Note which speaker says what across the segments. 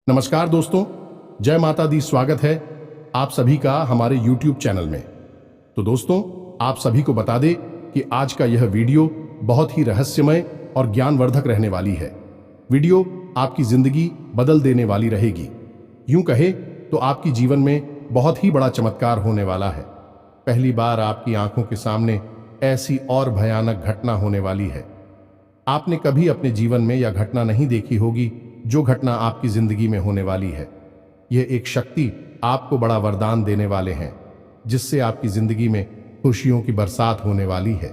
Speaker 1: नमस्कार दोस्तों, जय माता दी। स्वागत है आप सभी का हमारे YouTube चैनल में। तो दोस्तों, आप सभी को बता दें कि आज का यह वीडियो बहुत ही रहस्यमय और ज्ञानवर्धक रहने वाली है। वीडियो आपकी जिंदगी बदल देने वाली रहेगी। यूं कहे तो आपकी जीवन में बहुत ही बड़ा चमत्कार होने वाला है। पहली बार आपकी आंखों के सामने ऐसी और भयानक घटना होने वाली है। आपने कभी अपने जीवन में यह घटना नहीं देखी होगी जो घटना आपकी जिंदगी में होने वाली है। यह एक शक्ति आपको बड़ा वरदान देने वाले हैं, जिससे आपकी जिंदगी में खुशियों की बरसात होने वाली है।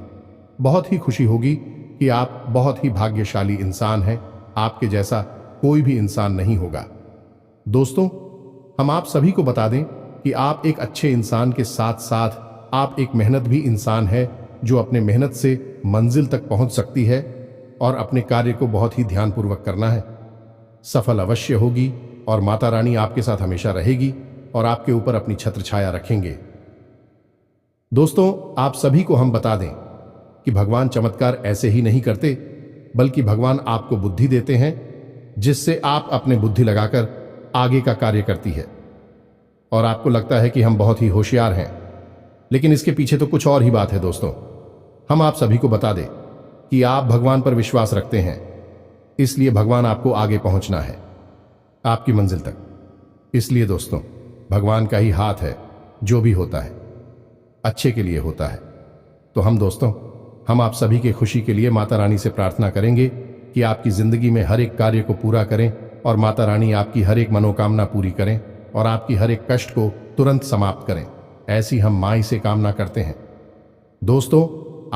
Speaker 1: बहुत ही खुशी होगी कि आप बहुत ही भाग्यशाली इंसान हैं। आपके जैसा कोई भी इंसान नहीं होगा। दोस्तों, हम आप सभी को बता दें कि आप एक अच्छे इंसान के साथ साथ आप एक मेहनत भी इंसान है, जो अपने मेहनत से मंजिल तक पहुंच सकती है और अपने कार्य को बहुत ही ध्यानपूर्वक करना है। सफल अवश्य होगी और माता रानी आपके साथ हमेशा रहेगी और आपके ऊपर अपनी छत्र छाया रखेंगे। दोस्तों, आप सभी को हम बता दें कि भगवान चमत्कार ऐसे ही नहीं करते, बल्कि भगवान आपको बुद्धि देते हैं, जिससे आप अपने बुद्धि लगाकर आगे का कार्य करती है। और आपको लगता है कि हम बहुत ही होशियार हैं, लेकिन इसके पीछे तो कुछ और ही बात है। दोस्तों, हम आप सभी को बता दें कि आप भगवान पर विश्वास रखते हैं, इसलिए भगवान आपको आगे पहुंचना है, आपकी मंजिल तक। इसलिए दोस्तों, भगवान का ही हाथ है, जो भी होता है अच्छे के लिए होता है। तो हम आप सभी के खुशी के लिए माता रानी से प्रार्थना करेंगे कि आपकी जिंदगी में हर एक कार्य को पूरा करें और माता रानी आपकी हर एक मनोकामना पूरी करें और आपकी हर एक कष्ट को तुरंत समाप्त करें। ऐसी हम माई से कामना करते हैं। दोस्तों,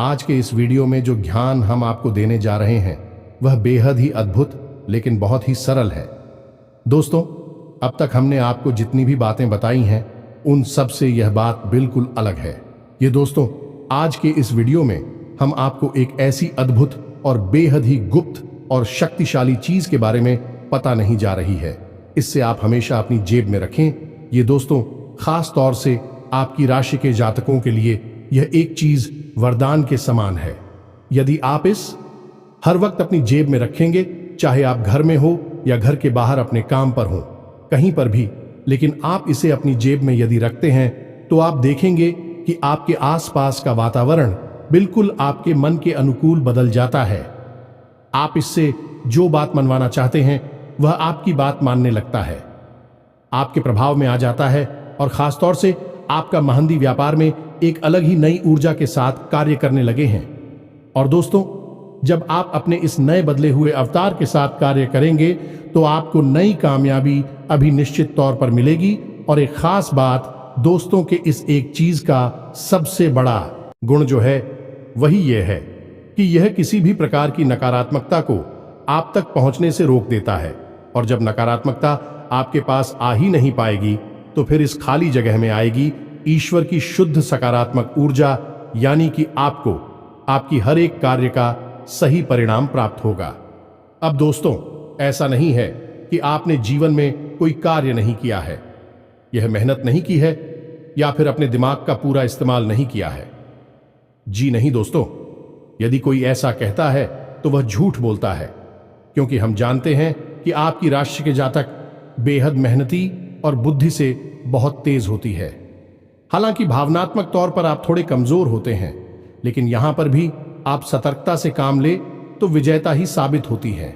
Speaker 1: आज के इस वीडियो में जो ज्ञान हम आपको देने जा रहे हैं वह बेहद ही अद्भुत लेकिन बहुत ही सरल है। दोस्तों, अब तक हमने आपको जितनी भी बातें बताई हैं, उन सब से यह बात बिल्कुल अलग है। ये दोस्तों, आज के इस वीडियो में हम आपको एक ऐसी अद्भुत और बेहद ही गुप्त और शक्तिशाली चीज के बारे में पता नहीं जा रही है। इससे आप हमेशा अपनी जेब में रखें। ये दोस्तों, खास तौर से आपकी राशि के जातकों के लिए यह एक चीज वरदान के समान है। यदि आप इस हर वक्त अपनी जेब में रखेंगे, चाहे आप घर में हो या घर के बाहर अपने काम पर हो, कहीं पर भी, लेकिन आप इसे अपनी जेब में यदि रखते हैं तो आप देखेंगे कि आपके आसपास का वातावरण बिल्कुल आपके मन के अनुकूल बदल जाता है। आप इससे जो बात मनवाना चाहते हैं वह आपकी बात मानने लगता है, आपके प्रभाव में आ जाता है और खासतौर से आपका महंदी व्यापार में एक अलग ही नई ऊर्जा के साथ कार्य करने लगे हैं। और दोस्तों, जब आप अपने इस नए बदले हुए अवतार के साथ कार्य करेंगे तो आपको नई कामयाबी अभी निश्चित तौर पर मिलेगी। और एक खास बात, दोस्तों के इस एक चीज का सबसे बड़ा गुण जो है वही यह है कि यह किसी भी प्रकार की नकारात्मकता को आप तक पहुंचने से रोक देता है। और जब नकारात्मकता आपके पास आ ही नहीं पाएगी तो फिर इस खाली जगह में आएगी ईश्वर की शुद्ध सकारात्मक ऊर्जा, यानी कि आपको आपकी हर एक कार्य का सही परिणाम प्राप्त होगा। अब दोस्तों, ऐसा नहीं है कि आपने जीवन में कोई कार्य नहीं किया है, यह मेहनत नहीं की है या फिर अपने दिमाग का पूरा इस्तेमाल नहीं किया है। जी नहीं दोस्तों, यदि कोई ऐसा कहता है तो वह झूठ बोलता है, क्योंकि हम जानते हैं कि आपकी राशि के जातक बेहद मेहनती और बुद्धि से बहुत तेज होती है। हालांकि भावनात्मक तौर पर आप थोड़े कमजोर होते हैं, लेकिन यहां पर भी आप सतर्कता से काम ले तो विजेता ही साबित होती है।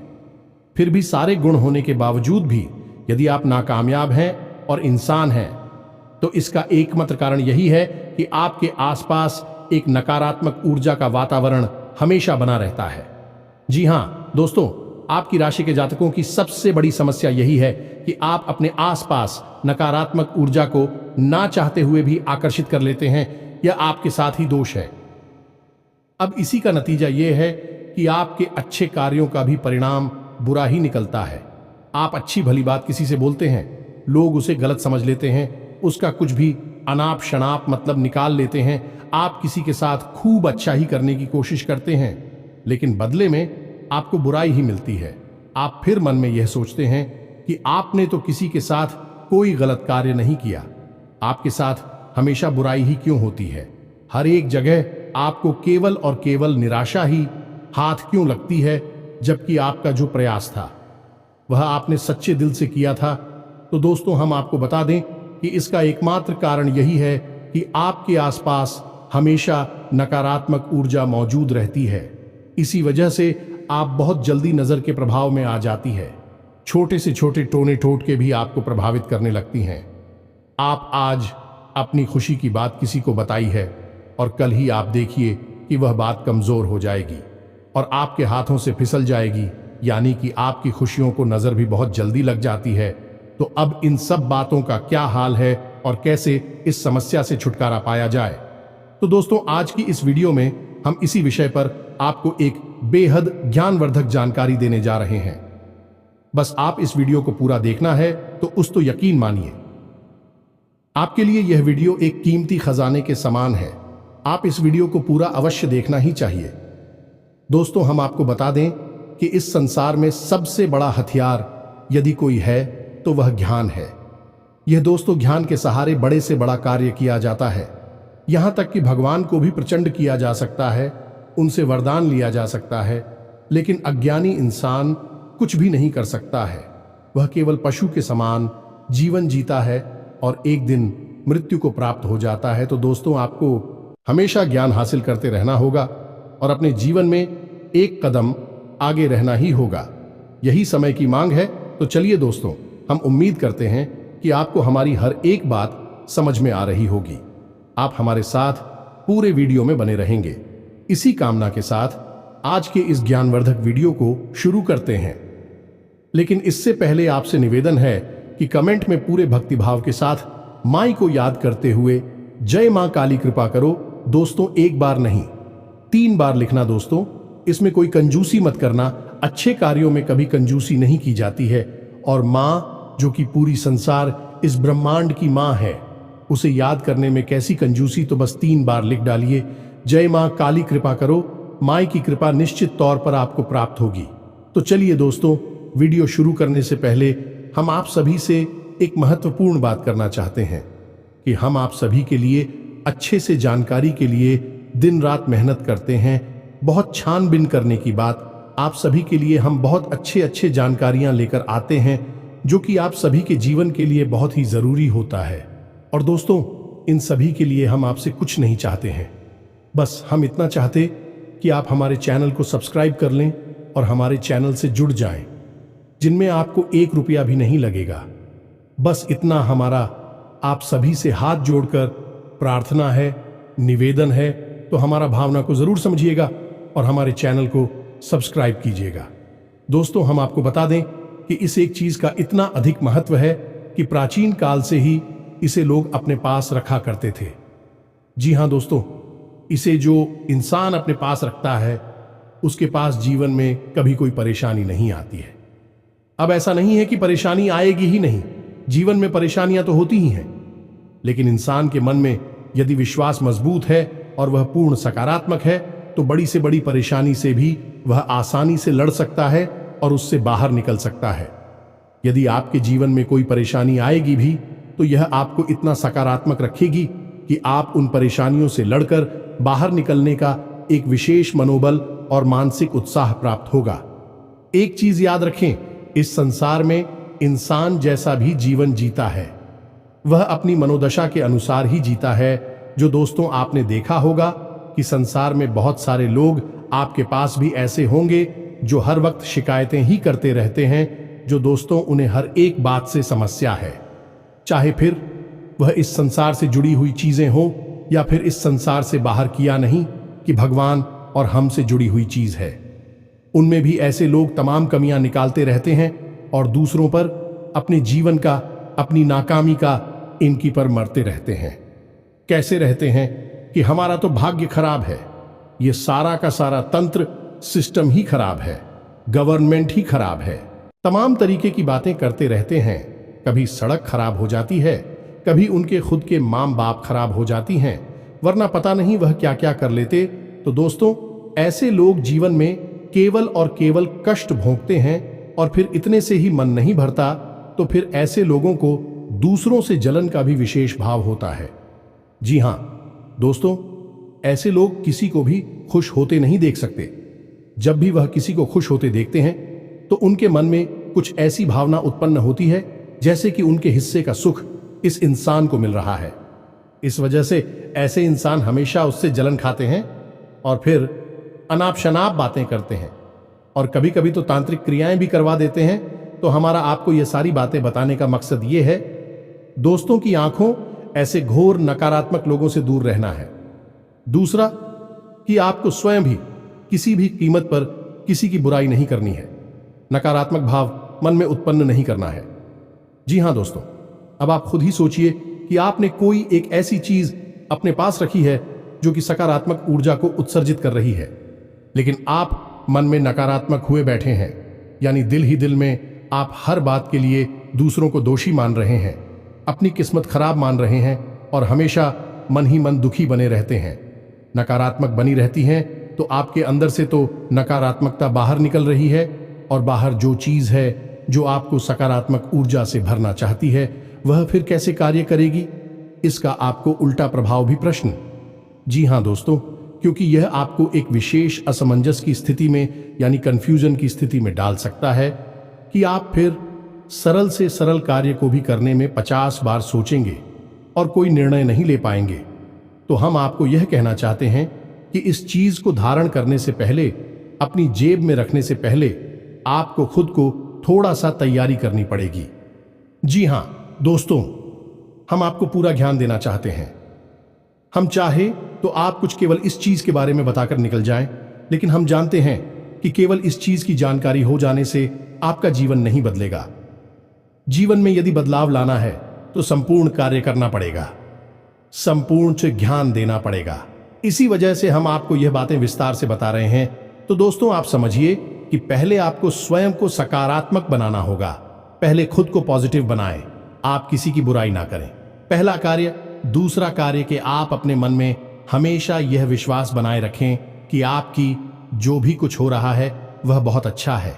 Speaker 1: फिर भी सारे गुण होने के बावजूद भी यदि आप नाकामयाब हैं और इंसान हैं, तो इसका एकमात्र कारण यही है कि आपके आसपास एक नकारात्मक ऊर्जा का वातावरण हमेशा बना रहता है। जी हां दोस्तों, आपकी राशि के जातकों की सबसे बड़ी समस्या यही है कि आप अपने आसपास नकारात्मक ऊर्जा को ना चाहते हुए भी आकर्षित कर लेते हैं। यह आपके साथ ही दोष है। अब इसी का नतीजा यह है कि आपके अच्छे कार्यों का भी परिणाम बुरा ही निकलता है। आप अच्छी भली बात किसी से बोलते हैं, लोग उसे गलत समझ लेते हैं, उसका कुछ भी अनाप शनाप मतलब निकाल लेते हैं। आप किसी के साथ खूब अच्छा ही करने की कोशिश करते हैं, लेकिन बदले में आपको बुराई ही मिलती है। आप फिर मन में यह सोचते हैं कि आपने तो किसी के साथ कोई गलत कार्य नहीं किया, आपके साथ हमेशा बुराई ही क्यों होती है। हर एक जगह आपको केवल और केवल निराशा ही हाथ क्यों लगती है, जबकि आपका जो प्रयास था वह आपने सच्चे दिल से किया था, तो दोस्तों हम आपको बता दें कि इसका एकमात्र कारण यही है कि आपके आसपास हमेशा नकारात्मक ऊर्जा मौजूद रहती है। इसी वजह से आप बहुत जल्दी नजर के प्रभाव में आ जाती है। छोटे से छोटे टोने टोटके भी आपको प्रभावित करने लगती हैं। आप आज अपनी खुशी की बात किसी को बताई है और कल ही आप देखिए कि वह बात कमजोर हो जाएगी और आपके हाथों से फिसल जाएगी, यानी कि आपकी खुशियों को नजर भी बहुत जल्दी लग जाती है। तो अब इन सब बातों का क्या हाल है और कैसे इस समस्या से छुटकारा पाया जाए, तो दोस्तों आज की इस वीडियो में हम इसी विषय पर आपको एक बेहद ज्ञानवर्धक जानकारी देने जा रहे हैं। बस आप इस वीडियो को पूरा देखना है तो तो यकीन मानिए आपके लिए यह वीडियो एक कीमती खजाने के समान है। आप इस वीडियो को पूरा अवश्य देखना ही चाहिए। दोस्तों हम आपको बता दें कि इस संसार में सबसे बड़ा हथियार यदि कोई है तो वह ज्ञान है। यह दोस्तों ज्ञान के सहारे बड़े से बड़ा कार्य किया जाता है। यहां तक कि भगवान को भी प्रचंड किया जा सकता है, उनसे वरदान लिया जा सकता है, लेकिन अज्ञानी इंसान कुछ भी नहीं कर सकता है। वह केवल पशु के समान जीवन जीता है और एक दिन मृत्यु को प्राप्त हो जाता है। तो दोस्तों आपको हमेशा ज्ञान हासिल करते रहना होगा और अपने जीवन में एक कदम आगे रहना ही होगा। यही समय की मांग है। तो चलिए दोस्तों, हम उम्मीद करते हैं कि आपको हमारी हर एक बात समझ में आ रही होगी। आप हमारे साथ पूरे वीडियो में बने रहेंगे। इसी कामना के साथ आज के इस ज्ञानवर्धक वीडियो को शुरू करते हैं। लेकिन इससे पहले आपसे निवेदन है कि कमेंट में पूरे भक्तिभाव के साथ माई को याद करते हुए जय मां काली कृपा करो दोस्तों, एक बार नहीं 3 बार लिखना दोस्तों। इसमें कोई कंजूसी मत करना, अच्छे कार्यों में कभी कंजूसी नहीं की जाती है। और मां जो कि पूरी संसार इस ब्रह्मांड की मां है, उसे याद करने में कैसी कंजूसी, तो बस 3 बार लिख डालिए जय मां काली कृपा करो। माई की कृपा निश्चित तौर पर आपको प्राप्त होगी। तो चलिए दोस्तों, वीडियो शुरू करने से पहले हम आप सभी से एक महत्वपूर्ण बात करना चाहते हैं कि हम आप सभी के लिए अच्छे से जानकारी के लिए दिन रात मेहनत करते हैं। बहुत छानबीन करने की बात, आप सभी के लिए हम बहुत अच्छे जानकारियां लेकर आते हैं जो कि आप सभी के जीवन के लिए बहुत ही जरूरी होता है। और दोस्तों इन सभी के लिए हम आपसे कुछ नहीं चाहते हैं, बस हम इतना चाहते कि आप हमारे चैनल को सब्सक्राइब कर लें और हमारे चैनल से जुड़ जाएं, जिनमें आपको 1 रुपया भी नहीं लगेगा। बस इतना हमारा आप सभी से हाथ जोड़कर प्रार्थना है, निवेदन है। तो हमारा भावना को जरूर समझिएगा और हमारे चैनल को सब्सक्राइब कीजिएगा। दोस्तों हम आपको बता दें कि इस एक चीज का इतना अधिक महत्व है कि प्राचीन काल से ही इसे लोग अपने पास रखा करते थे। जी हां दोस्तों, इसे जो इंसान अपने पास रखता है उसके पास जीवन में कभी कोई परेशानी नहीं आती है। अब ऐसा नहीं है कि परेशानी आएगी ही नहीं, जीवन में परेशानियां तो होती ही हैं, लेकिन इंसान के मन में यदि विश्वास मजबूत है और वह पूर्ण सकारात्मक है तो बड़ी से बड़ी परेशानी से भी वह आसानी से लड़ सकता है और उससे बाहर निकल सकता है। यदि आपके जीवन में कोई परेशानी आएगी भी तो यह आपको इतना सकारात्मक रखेगी कि आप उन परेशानियों से लड़कर बाहर निकलने का एक विशेष मनोबल और मानसिक उत्साह प्राप्त होगा। एक चीज याद रखें, इस संसार में इंसान जैसा भी जीवन जीता है वह अपनी मनोदशा के अनुसार ही जीता है। जो दोस्तों आपने देखा होगा कि संसार में बहुत सारे लोग, आपके पास भी ऐसे होंगे जो हर वक्त शिकायतें ही करते रहते हैं, जो दोस्तों उन्हें हर एक बात से समस्या है, चाहे फिर वह इस संसार से जुड़ी हुई चीजें हो या फिर इस संसार से बाहर किया नहीं कि भगवान और हमसे जुड़ी हुई चीज है। उनमें भी ऐसे लोग तमाम कमियां निकालते रहते हैं और दूसरों पर, अपने जीवन का, अपनी नाकामी का, इनकी पर मरते रहते हैं। कैसे रहते हैं कि हमारा तो भाग्य खराब है, ये सारा का सारा तंत्र सिस्टम ही खराब है, गवर्नमेंट ही खराब है, तमाम तरीके की बातें करते रहते हैं। कभी सड़क खराब हो जाती है, कभी उनके खुद के माँ बाप खराब हो जाती हैं, वरना पता नहीं वह क्या क्या कर लेते। तो दोस्तों ऐसे लोग जीवन में केवल और केवल कष्ट भोगते हैं और फिर इतने से ही मन नहीं भरता, तो फिर ऐसे लोगों को दूसरों से जलन का भी विशेष भाव होता है। जी हां दोस्तों, ऐसे लोग किसी को भी खुश होते नहीं देख सकते। जब भी वह किसी को खुश होते देखते हैं तो उनके मन में कुछ ऐसी भावना उत्पन्न होती है जैसे कि उनके हिस्से का सुख इस इंसान को मिल रहा है। इस वजह से ऐसे इंसान हमेशा उससे जलन खाते हैं और फिर अनाप शनाप बातें करते हैं और कभी कभी तो तांत्रिक क्रियाएं भी करवा देते हैं। तो हमारा आपको ये सारी बातें बताने का मकसद ये है, दोस्तों की आंखों ऐसे घोर नकारात्मक लोगों से दूर रहना है। दूसरा कि आपको स्वयं भी किसी भी कीमत पर किसी की बुराई नहीं करनी है, नकारात्मक भाव मन में उत्पन्न नहीं करना है। जी हां दोस्तों, अब आप खुद ही सोचिए कि आपने कोई एक ऐसी चीज अपने पास रखी है जो कि सकारात्मक ऊर्जा को उत्सर्जित कर रही है, लेकिन आप मन में नकारात्मक हुए बैठे हैं, यानी दिल ही दिल में आप हर बात के लिए दूसरों को दोषी मान रहे हैं, अपनी किस्मत खराब मान रहे हैं और हमेशा मन ही मन दुखी बने रहते हैं, नकारात्मक बनी रहती हैं। तो आपके अंदर से तो नकारात्मकता बाहर निकल रही है और बाहर जो चीज है जो आपको सकारात्मक ऊर्जा से भरना चाहती है वह फिर कैसे कार्य करेगी, इसका आपको उल्टा प्रभाव भी प्रश्न। जी हां दोस्तों, क्योंकि यह आपको एक विशेष असमंजस की स्थिति में यानी कंफ्यूजन की स्थिति में डाल सकता है कि आप फिर सरल से सरल कार्य को भी करने में 50 बार सोचेंगे और कोई निर्णय नहीं ले पाएंगे। तो हम आपको यह कहना चाहते हैं कि इस चीज को धारण करने से पहले, अपनी जेब में रखने से पहले आपको खुद को थोड़ा सा तैयारी करनी पड़ेगी। जी हां दोस्तों, हम आपको पूरा ज्ञान देना चाहते हैं। हम चाहे तो आप कुछ केवल इस चीज के बारे में बताकर निकल जाएं, लेकिन हम जानते हैं कि केवल इस चीज की जानकारी हो जाने से आपका जीवन नहीं बदलेगा। जीवन में यदि बदलाव लाना है तो संपूर्ण कार्य करना पड़ेगा, संपूर्ण से ज्ञान देना पड़ेगा। इसी वजह से हम आपको यह बातें विस्तार से बता रहे हैं। तो दोस्तों, आप समझिए कि पहले आपको स्वयं को सकारात्मक बनाना होगा। पहले खुद को पॉजिटिव बनाएं, आप किसी की बुराई ना करें, पहला कार्य। दूसरा कार्य कि आप अपने मन में हमेशा यह विश्वास बनाए रखें कि आपकी जो भी कुछ हो रहा है वह बहुत अच्छा है।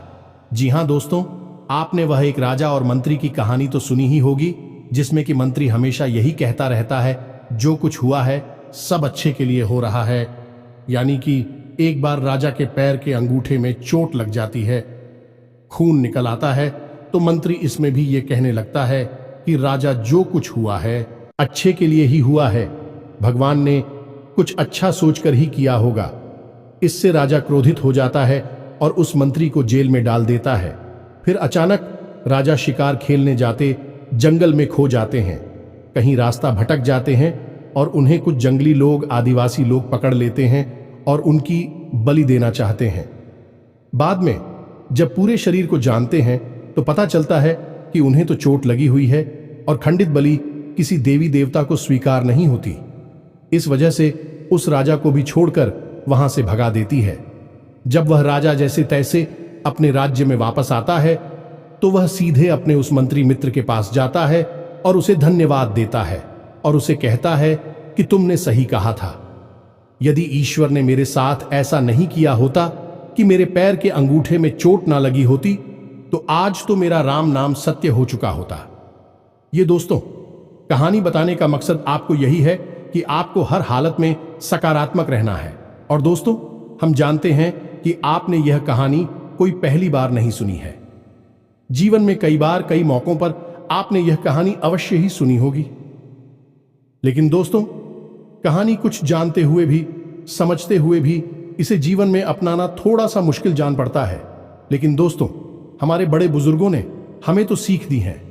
Speaker 1: जी हां दोस्तों, आपने वह एक राजा और मंत्री की कहानी तो सुनी ही होगी, जिसमें कि मंत्री हमेशा यही कहता रहता है जो कुछ हुआ है सब अच्छे के लिए हो रहा है। यानी कि एक बार राजा के पैर के अंगूठे में चोट लग जाती है, खून निकल आता है, तो मंत्री इसमें भी ये कहने लगता है कि राजा जो कुछ हुआ है अच्छे के लिए ही हुआ है, भगवान ने कुछ अच्छा सोचकर ही किया होगा। इससे राजा क्रोधित हो जाता है और उस मंत्री को जेल में डाल देता है। फिर अचानक राजा शिकार खेलने जाते जंगल में खो जाते हैं, कहीं रास्ता भटक जाते हैं और उन्हें कुछ जंगली लोग, आदिवासी लोग पकड़ लेते हैं और उनकी बलि देना चाहते हैं। बाद में जब पूरे शरीर को जानते हैं तो पता चलता है कि उन्हें तो चोट लगी हुई है और खंडित बलि किसी देवी देवता को स्वीकार नहीं होती। इस वजह से उस राजा को भी छोड़कर वहां से भगा देती है। जब वह राजा जैसे तैसे अपने राज्य में वापस आता है तो वह सीधे अपने उस मंत्री मित्र के पास जाता है और उसे धन्यवाद देता है और उसे कहता है कि तुमने सही कहा था। यदि ईश्वर ने मेरे साथ ऐसा नहीं किया होता कि मेरे पैर के अंगूठे में चोट ना लगी होती, तो आज तो मेरा राम नाम सत्य हो चुका होता। ये दोस्तों, कहानी बताने का मकसद आपको यही है कि आपको हर हालत में सकारात्मक रहना है। और दोस्तों, हम जानते हैं कि आपने यह कहानी कोई पहली बार नहीं सुनी है। जीवन में कई बार, कई मौकों पर आपने यह कहानी अवश्य ही सुनी होगी। लेकिन दोस्तों, कहानी कुछ जानते हुए भी, समझते हुए भी इसे जीवन में अपनाना थोड़ा सा मुश्किल जान पड़ता है। लेकिन दोस्तों, हमारे बड़े बुजुर्गों ने हमें तो सीख दी है,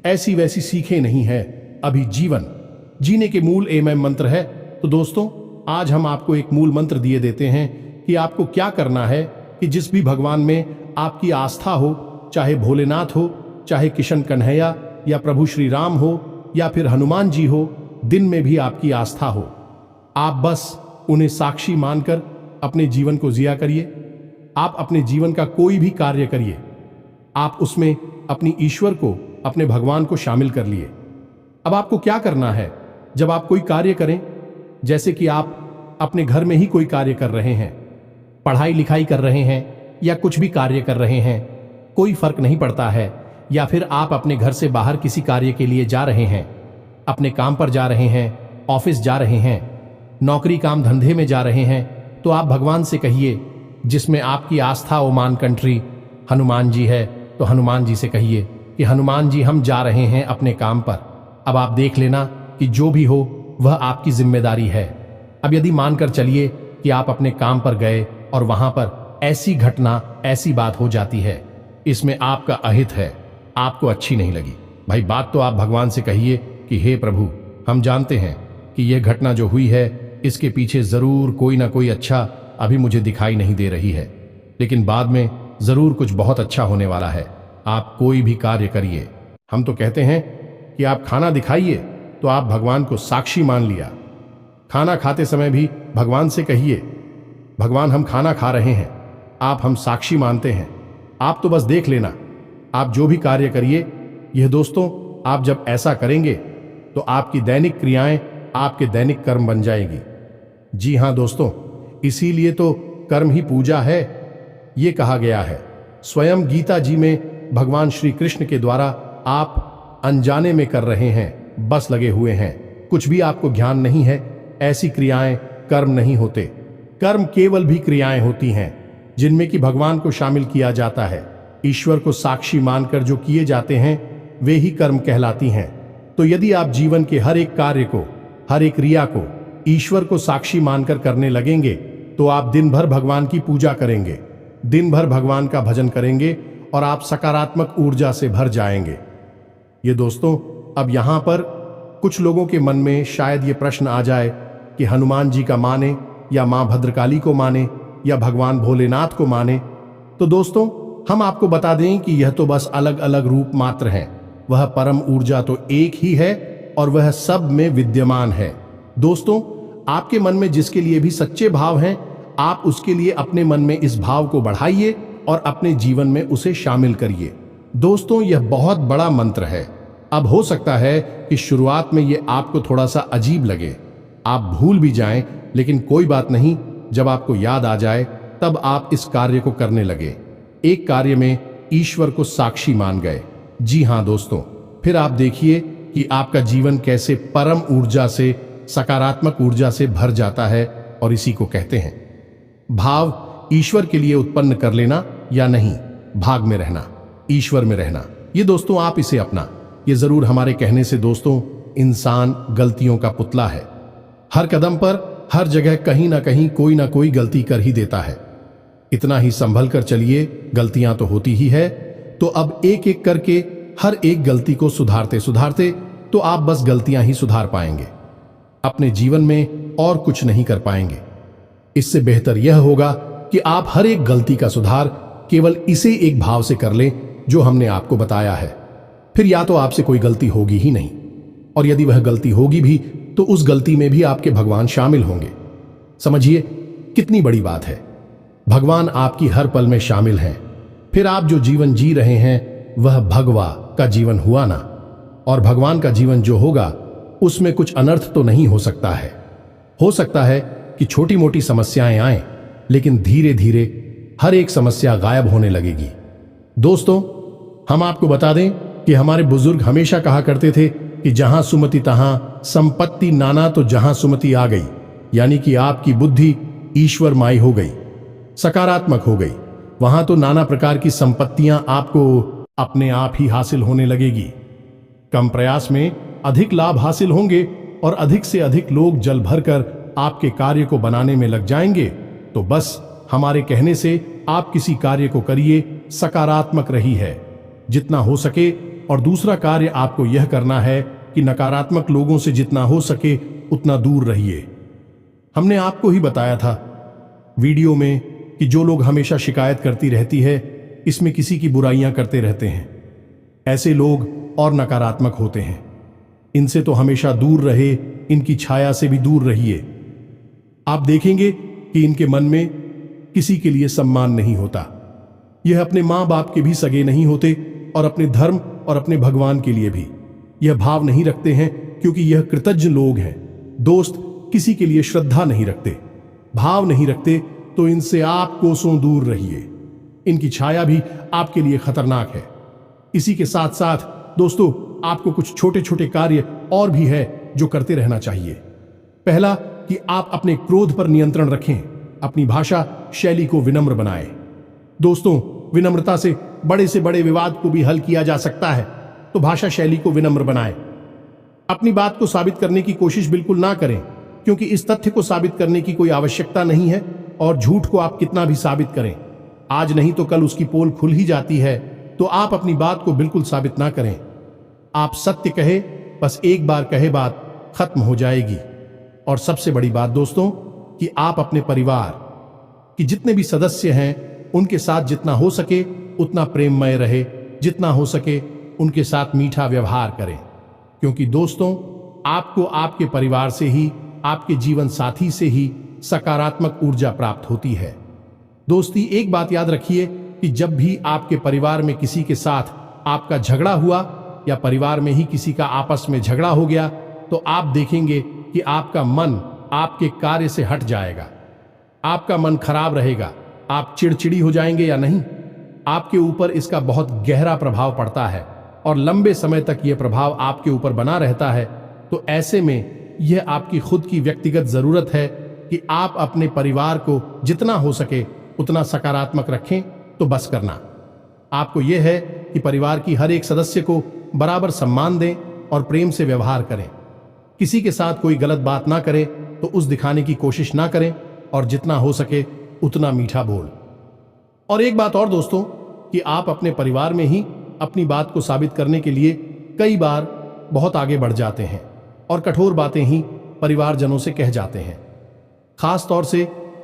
Speaker 1: ऐसी वैसी सीखें नहीं है। अभी जीवन जीने के मूल एम मंत्र है। तो दोस्तों, आज हम आपको एक मूल मंत्र दिए देते हैं कि आपको क्या करना है कि जिस भी भगवान में आपकी आस्था हो, चाहे भोलेनाथ हो, चाहे किशन कन्हैया या प्रभु श्री राम हो या फिर हनुमान जी हो, दिन में भी आपकी आस्था हो, आप बस उन्हें साक्षी मानकर अपने जीवन को जिया करिए। आप अपने जीवन का कोई भी कार्य करिए, आप उसमें अपनी ईश्वर को, अपने भगवान को शामिल कर लिए। अब आपको क्या करना है, जब आप कोई कार्य करें, जैसे कि आप अपने घर में ही कोई कार्य कर रहे हैं, पढ़ाई लिखाई कर रहे हैं या कुछ भी कार्य कर रहे हैं, कोई फर्क नहीं पड़ता है, या फिर आप अपने घर से बाहर किसी कार्य के लिए जा रहे हैं, अपने काम पर जा रहे हैं, ऑफिस जा रहे हैं, नौकरी काम धंधे में जा रहे हैं, तो आप भगवान से कहिए, जिसमें आपकी आस्था ओ मान कंट्री हनुमान जी है,
Speaker 2: तो हनुमान जी से कहिए कि हनुमान जी, हम जा रहे हैं अपने काम पर, अब आप देख लेना कि जो भी हो वह आपकी जिम्मेदारी है। अब यदि मानकर चलिए कि आप अपने काम पर गए और वहां पर ऐसी घटना, ऐसी बात हो जाती है, इसमें आपका अहित है, आपको अच्छी नहीं लगी, भाई बात तो आप भगवान से कहिए कि हे प्रभु, हम जानते हैं कि यह घटना जो हुई है इसके पीछे जरूर कोई ना कोई अच्छा अभी मुझे दिखाई नहीं दे रही है, लेकिन बाद में जरूर कुछ बहुत अच्छा होने वाला है। आप कोई भी कार्य करिए। हम तो कहते हैं कि आप खाना दिखाइए, तो आप भगवान को साक्षी मान लिया। खाना खाते समय भी भगवान से कहिए, भगवान हम खाना खा रहे हैं, आप हम साक्षी मानते हैं, आप तो बस देख लेना। आप जो भी कार्य करिए, यह दोस्तों, आप जब ऐसा करेंगे तो आपकी दैनिक क्रियाएं आपके दैनिक कर्म बन जाएगी। जी हां दोस्तों, इसीलिए तो कर्म ही पूजा है, ये कहा गया है। स्वयं गीता जी में भगवान श्री कृष्ण के द्वारा आप अनजाने में कर रहे हैं, बस लगे हुए हैं, कुछ भी आपको ज्ञान नहीं है, ऐसी क्रियाएं कर्म नहीं होते। कर्म केवल भी क्रियाएं होती हैं जिनमें कि भगवान को शामिल किया जाता है। ईश्वर को साक्षी मानकर जो किए जाते हैं वे ही कर्म कहलाती हैं। तो यदि आप जीवन के हर एक कार्य को, हर एक क्रिया को ईश्वर को साक्षी मानकर करने लगेंगे तो आप दिन भर भगवान की पूजा करेंगे, दिन भर भगवान का भजन करेंगे और आप सकारात्मक ऊर्जा से भर जाएंगे। ये दोस्तों, अब यहां पर कुछ लोगों के मन में शायद ये प्रश्न आ जाए कि हनुमान जी का माने या मां भद्रकाली को माने या भगवान भोलेनाथ को माने। तो दोस्तों, हम आपको बता दें कि यह तो बस अलग अलग रूप मात्र हैं, वह परम ऊर्जा तो एक ही है और वह सब में विद्यमान है। दोस्तों, आपके मन में जिसके लिए भी सच्चे भाव हैं, आप उसके लिए अपने मन में इस भाव को बढ़ाइए और अपने जीवन में उसे शामिल करिए। दोस्तों, यह बहुत बड़ा मंत्र है। अब हो सकता है कि शुरुआत में यह आपको थोड़ा सा अजीब लगे, आप भूल भी जाएं, लेकिन कोई बात नहीं, जब आपको याद आ जाए तब आप इस कार्य को करने लगे। एक कार्य में ईश्वर को साक्षी मान गए। जी हां दोस्तों, फिर आप देखिए कि आपका जीवन कैसे परम ऊर्जा से, सकारात्मक ऊर्जा से भर जाता है। और इसी को कहते हैं भाव। ईश्वर के लिए उत्पन्न कर लेना या नहीं, भाग में रहना, ईश्वर में रहना। ये दोस्तों, आप इसे अपना, ये जरूर हमारे कहने से दोस्तों, इंसान गलतियों का पुतला है। हर कदम पर, हर जगह कहीं ना कहीं कोई ना कोई गलती कर ही देता है। इतना ही संभल कर चलिए, गलतियां तो होती ही है। तो अब एक एक करके हर एक गलती को सुधारते सुधारते तो आप बस गलतियां ही सुधार पाएंगे, अपने जीवन में और कुछ नहीं कर पाएंगे। इससे बेहतर यह होगा कि आप हर एक गलती का सुधार केवल इसे एक भाव से कर लें जो हमने आपको बताया है। फिर या तो आपसे कोई गलती होगी ही नहीं, और यदि वह गलती होगी भी तो उस गलती में भी आपके भगवान शामिल होंगे। समझिए कितनी बड़ी बात है, भगवान आपकी हर पल में शामिल हैं। फिर आप जो जीवन जी रहे हैं वह भगवा का जीवन हुआ ना, और भगवान का जीवन जो होगा उसमें कुछ अनर्थ तो नहीं हो सकता है। हो सकता है कि छोटी मोटी समस्याएं आएं, लेकिन धीरे धीरे हर एक समस्या गायब होने लगेगी। दोस्तों, हम आपको बता दें कि हमारे बुजुर्ग हमेशा कहा करते थे कि जहां सुमति तहां संपत्ति नाना, तो जहां सुमति आ गई, यानी कि आपकी बुद्धि ईश्वर माई हो गई, सकारात्मक हो गई, वहां तो नाना प्रकार की संपत्तियां आपको अपने आप ही हासिल होने लगेगी। कम प्रयास में अधिक लाभ हासिल होंगे और अधिक से अधिक लोग जल भरकर आपके कार्य को बनाने में लग जाएंगे। तो बस हमारे कहने से आप किसी कार्य को करिए, सकारात्मक रही है जितना हो सके। और दूसरा कार्य आपको यह करना है कि नकारात्मक लोगों से जितना हो सके उतना दूर रहिए। हमने आपको ही बताया था वीडियो में कि जो लोग हमेशा शिकायत करती रहती है, इसमें किसी की बुराइयां करते रहते हैं, ऐसे लोग और नकारात्मक होते हैं। इनसे तो हमेशा दूर रहे, इनकी छाया से भी दूर रहिए। आप देखेंगे कि इनके मन में किसी के लिए सम्मान नहीं होता। यह अपने मां बाप के भी सगे नहीं होते और अपने धर्म और अपने भगवान के लिए भी यह भाव नहीं रखते हैं, क्योंकि यह कृतज्ञ लोग हैं। दोस्त किसी के लिए श्रद्धा नहीं रखते, भाव नहीं रखते, तो इनसे आप कोसों दूर रहिए। इनकी छाया भी आपके लिए खतरनाक है। इसी के साथ साथ दोस्तों, आपको कुछ छोटे छोटे कार्य और भी है जो करते रहना चाहिए। पहला कि आप अपने क्रोध पर नियंत्रण रखें, अपनी भाषा शैली को विनम्र बनाएं। दोस्तों, विनम्रता से बड़े से बड़े विवाद को भी हल किया जा सकता है, तो भाषा शैली को विनम्र बनाएं। अपनी बात को साबित करने की कोशिश बिल्कुल ना करें, क्योंकि इस तथ्य को साबित करने की कोई आवश्यकता नहीं है, और झूठ को आप कितना भी साबित करें, आज नहीं तो कल उसकी पोल खुल ही जाती है। तो आप अपनी बात को बिल्कुल साबित ना करें। आप सत्य कहे, बस एक बार कहे बात खत्म हो जाएगी। और सबसे बड़ी बात दोस्तों, कि आप अपने परिवार के जितने भी सदस्य हैं उनके साथ जितना हो सके उतना प्रेममय रहे, जितना हो सके उनके साथ मीठा व्यवहार करें, क्योंकि दोस्तों आपको आपके परिवार से ही, आपके जीवन साथी से ही सकारात्मक ऊर्जा प्राप्त होती है। दोस्ती, एक बात याद रखिए कि जब भी आपके परिवार में किसी के साथ आपका झगड़ा हुआ या परिवार में ही किसी का आपस में झगड़ा हो गया, तो आप देखेंगे कि आपका मन आपके कार्य से हट जाएगा, आपका मन खराब रहेगा, आप चिड़चिड़ी हो जाएंगे या नहीं, आपके ऊपर इसका बहुत गहरा प्रभाव पड़ता है और लंबे समय तक यह प्रभाव आपके ऊपर बना रहता है। तो ऐसे में यह आपकी खुद की व्यक्तिगत जरूरत है कि आप अपने परिवार को जितना हो सके उतना सकारात्मक रखें। तो बस करना आपको यह है कि परिवार की हर एक सदस्य को बराबर सम्मान दें और प्रेम से व्यवहार करें। किसी के साथ कोई गलत बात ना करें तो उस दिखाने की कोशिश ना करें, और जितना हो सके उतना मीठा बोल। और एक बात और दोस्तों, कि आप अपने परिवार में ही अपनी बात को साबित करने के लिए कई बार बहुत आगे बढ़ जाते हैं और कठोर बातें ही परिवारजनों से कह जाते हैं। खास तौर से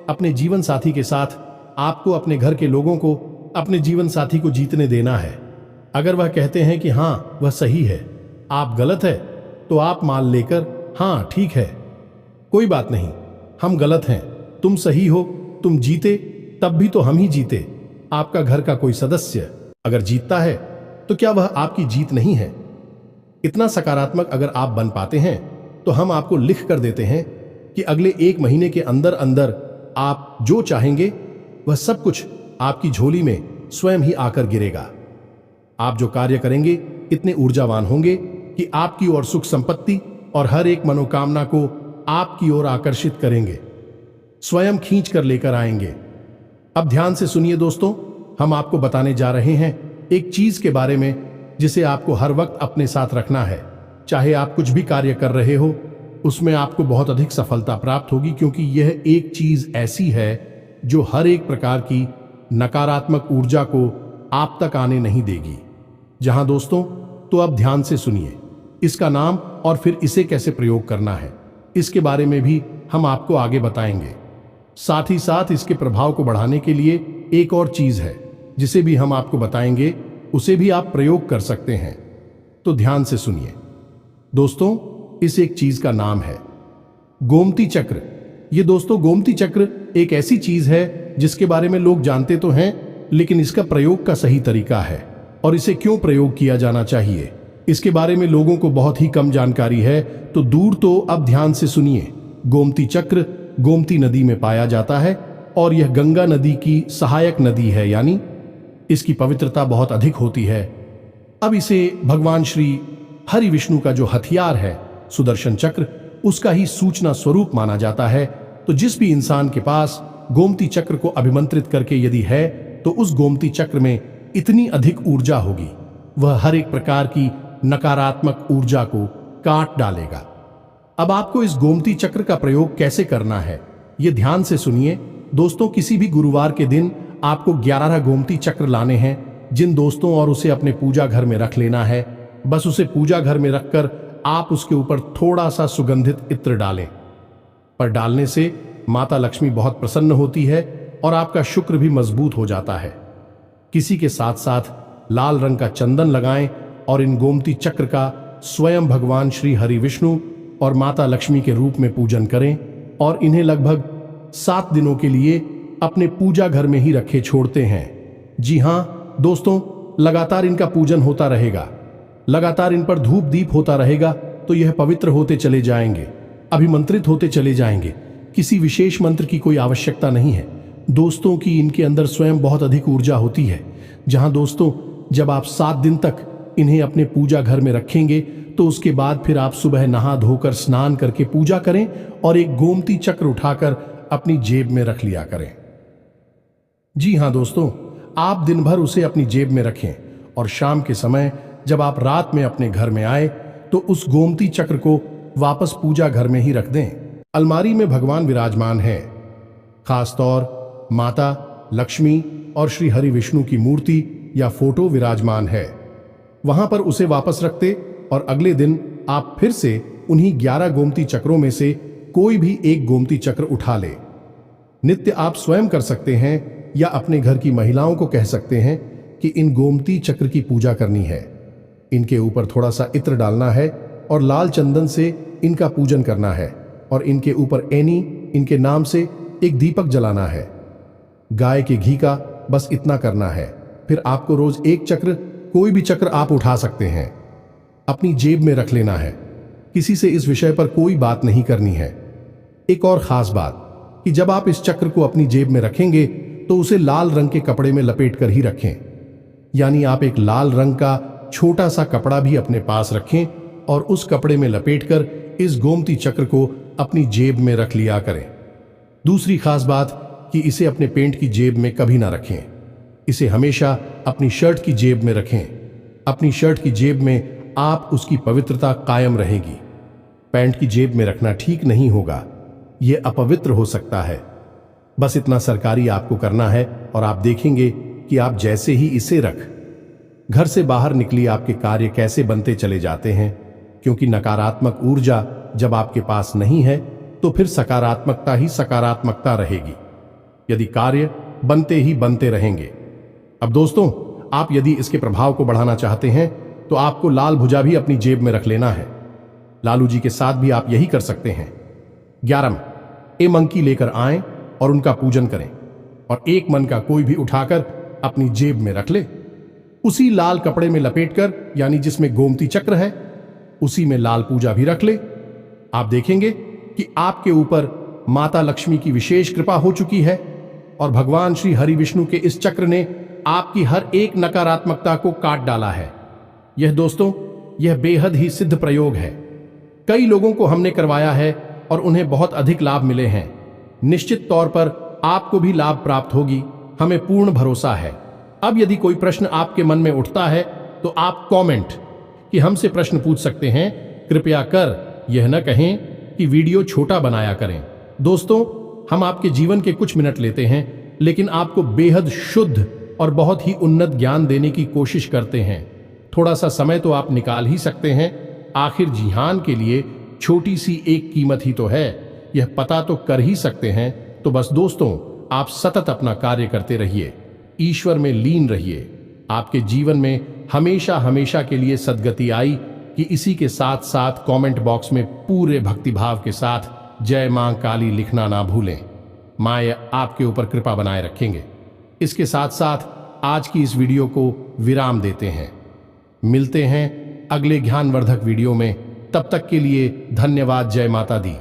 Speaker 2: अपने जीवन साथी के साथ आपको अपने घर के लोगों को अपने जीवन साथी को जीतने देना है। अगर वह कहते हैं कि हाँ वह सही है, आप गलत है, तो आप मान लेकर हाँ ठीक है, कोई बात नहीं, हम गलत हैं, तुम सही हो, तुम जीते तब भी तो हम ही जीते। आपका घर का कोई सदस्य अगर जीतता है तो क्या वह आपकी जीत नहीं है? इतना सकारात्मक अगर आप बन पाते हैं तो हम आपको लिख कर देते हैं कि अगले 1 महीने के अंदर अंदर आप जो चाहेंगे वह सब कुछ आपकी झोली में स्वयं ही आकर गिरेगा। आप जो कार्य करेंगे इतने ऊर्जावान होंगे कि आपकी ओर सुख संपत्ति और हर एक मनोकामना को आपकी ओर आकर्षित करेंगे, स्वयं खींच कर लेकर आएंगे। अब ध्यान से सुनिए दोस्तों, हम आपको बताने जा रहे हैं एक चीज के बारे में जिसे आपको हर वक्त अपने साथ रखना है। चाहे आप कुछ भी कार्य कर रहे हो, उसमें आपको बहुत अधिक सफलता प्राप्त होगी, क्योंकि यह एक चीज ऐसी है जो हर एक प्रकार की नकारात्मक ऊर्जा को आप तक आने नहीं देगी। जहां दोस्तों, तो अब ध्यान से सुनिए, इसका नाम और फिर इसे कैसे प्रयोग करना है, इसके बारे में भी हम आपको आगे बताएंगे। साथ ही साथ इसके प्रभाव को बढ़ाने के लिए एक और चीज है जिसे भी हम आपको बताएंगे, उसे भी आप प्रयोग कर सकते हैं। तो ध्यान से सुनिए दोस्तों, इस एक चीज का नाम है गोमती चक्र। ये दोस्तों, गोमती चक्र एक ऐसी चीज है जिसके बारे में लोग जानते तो हैं, लेकिन इसका प्रयोग का सही तरीका है और इसे क्यों प्रयोग किया जाना चाहिए, इसके बारे में लोगों को बहुत ही कम जानकारी है। तो दूर तो अब ध्यान से सुनिए। गोमती चक्र गोमती नदी में पाया जाता है और यह गंगा नदी की सहायक नदी है, यानी इसकी पवित्रता बहुत अधिक होती है। अब इसे भगवान श्री हरि विष्णु का जो हथियार है सुदर्शन चक्र, उसका ही सूचना स्वरूप माना जाता है। तो जिस भी इंसान के पास गोमती चक्र को अभिमंत्रित करके यदि है, तो उस गोमती चक्र में इतनी अधिक ऊर्जा होगी, वह हर एक प्रकार की नकारात्मक ऊर्जा को काट डालेगा। अब आपको इस गोमती चक्र का प्रयोग कैसे करना है, ये ध्यान से सुनिए दोस्तों। किसी भी गुरुवार के दिन आपको 11 गोमती चक्र लाने हैं जिन दोस्तों, और उसे अपने पूजा घर में रख लेना है। बस उसे पूजा घर में रखकर आप उसके ऊपर थोड़ा सा सुगंधित इत्र डालें। पर डालने से माता लक्ष्मी बहुत प्रसन्न होती है और आपका शुक्र भी मजबूत हो जाता है। किसी के साथ साथ लाल रंग का चंदन लगाएं और इन गोमती चक्र का स्वयं भगवान श्री हरि विष्णु और माता लक्ष्मी के रूप में पूजन करें और इन्हें लगभग 7 दिनों के लिए अपने पूजा घर में ही रखे छोड़ते हैं। जी हां दोस्तों, लगातार इनका पूजन होता रहेगा, लगातार इन पर धूप दीप होता रहेगा, तो यह पवित्र होते चले जाएंगे, अभिमंत्रित होते चले जाएंगे। किसी विशेष मंत्र की कोई आवश्यकता नहीं है दोस्तों, कि इनके अंदर स्वयं बहुत अधिक ऊर्जा होती है। जहां दोस्तों, जब आप 7 दिन तक इन्हें अपने पूजा घर में रखेंगे, तो उसके बाद फिर आप सुबह नहा धोकर स्नान करके पूजा करें और एक गोमती चक्र उठाकर अपनी जेब में रख लिया करें। जी हां दोस्तों,
Speaker 1: आप दिन भर उसे अपनी जेब में रखें और शाम के समय जब आप रात में अपने घर में आए तो उस गोमती चक्र को वापस पूजा घर में ही रख दें। अलमारी में भगवान विराजमान है, खासतौर माता लक्ष्मी और श्री हरि विष्णु की मूर्ति या फोटो विराजमान है, वहां पर उसे वापस रखते और अगले दिन आप फिर से उन्हीं 11 गोमती चक्रों में से कोई भी एक गोमती चक्र उठा ले। नित्य आप स्वयं कर सकते हैं या अपने घर की महिलाओं को कह सकते हैं कि इन गोमती चक्र की पूजा करनी है। इनके ऊपर थोड़ा सा इत्र डालना है और लाल चंदन से इनका पूजन करना है और इनके ऊपर एनी इनके नाम से एक दीपक जलाना है। गाय के घी का बस इतना करना है। फिर आपको रोज एक चक्र, कोई भी चक्र आप उठा सकते हैं, अपनी जेब में रख लेना है। किसी से इस विषय पर कोई बात नहीं करनी है। एक और खास बात कि जब आप इस चक्र को अपनी जेब में रखेंगे तो उसे लाल रंग के कपड़े में लपेट कर ही रखें, यानी आप एक लाल रंग का छोटा सा कपड़ा भी अपने पास रखें और उस कपड़े में लपेटकर इस गोमती चक्र को अपनी जेब में रख लिया करें। दूसरी खास बात कि इसे अपने पेंट की जेब में कभी ना रखें, इसे हमेशा अपनी शर्ट की जेब में रखें। अपनी शर्ट की जेब में आप उसकी पवित्रता कायम रहेगी। पैंट की जेब में रखना ठीक नहीं होगा, यह अपवित्र हो सकता है। बस इतना सरकारी आपको करना है और आप देखेंगे कि आप जैसे ही इसे रख घर से बाहर निकली, आपके कार्य कैसे बनते चले जाते हैं। क्योंकि नकारात्मक ऊर्जा जब आपके पास नहीं है तो फिर सकारात्मकता ही सकारात्मकता रहेगी। यदि कार्य बनते ही बनते रहेंगे। अब दोस्तों, आप यदि इसके प्रभाव को बढ़ाना चाहते हैं तो आपको लाल भुजा भी अपनी जेब में रख लेना है। लालू जी के साथ भी आप यही कर सकते हैं। 11 ए मंकी लेकर आएं और उनका पूजन करें और एक मन का कोई भी उठाकर अपनी जेब में रख ले। उसी लाल कपड़े में लपेटकर, यानी जिसमें गोमती चक्र है, उसी में लाल पूजा भी रख ले। आप देखेंगे कि आपके ऊपर माता लक्ष्मी की विशेष कृपा हो चुकी है और भगवान श्री हरि विष्णु के इस चक्र ने आपकी हर एक नकारात्मकता को काट डाला है। यह दोस्तों, यह बेहद ही सिद्ध प्रयोग है। कई लोगों को हमने करवाया है और उन्हें बहुत अधिक लाभ मिले हैं। निश्चित तौर पर आपको भी लाभ प्राप्त होगी, हमें पूर्ण भरोसा है। अब यदि कोई प्रश्न आपके मन में उठता है तो आप कमेंट कि हमसे प्रश्न पूछ सकते हैं। कृपया कर यह न कहें कि वीडियो छोटा बनाया करें। दोस्तों, हम आपके जीवन के कुछ मिनट लेते हैं, लेकिन आपको बेहद शुद्ध और बहुत ही उन्नत ज्ञान देने की कोशिश करते हैं। थोड़ा सा समय तो आप निकाल ही सकते हैं। आखिर जिहान के लिए छोटी सी एक कीमत ही तो है, यह पता तो कर ही सकते हैं। तो बस दोस्तों, आप सतत अपना कार्य करते रहिए, ईश्वर में लीन रहिए। आपके जीवन में हमेशा हमेशा के लिए सद्गति आई कि इसी के साथ साथ कमेंट बॉक्स में पूरे भक्तिभाव के साथ जय मां काली लिखना ना भूलें। मां आपके ऊपर कृपा बनाए रखेंगे। इसके साथ साथ आज की इस वीडियो को विराम देते हैं। मिलते हैं अगले ज्ञानवर्धक वीडियो में। तब तक के लिए धन्यवाद। जय माता दी।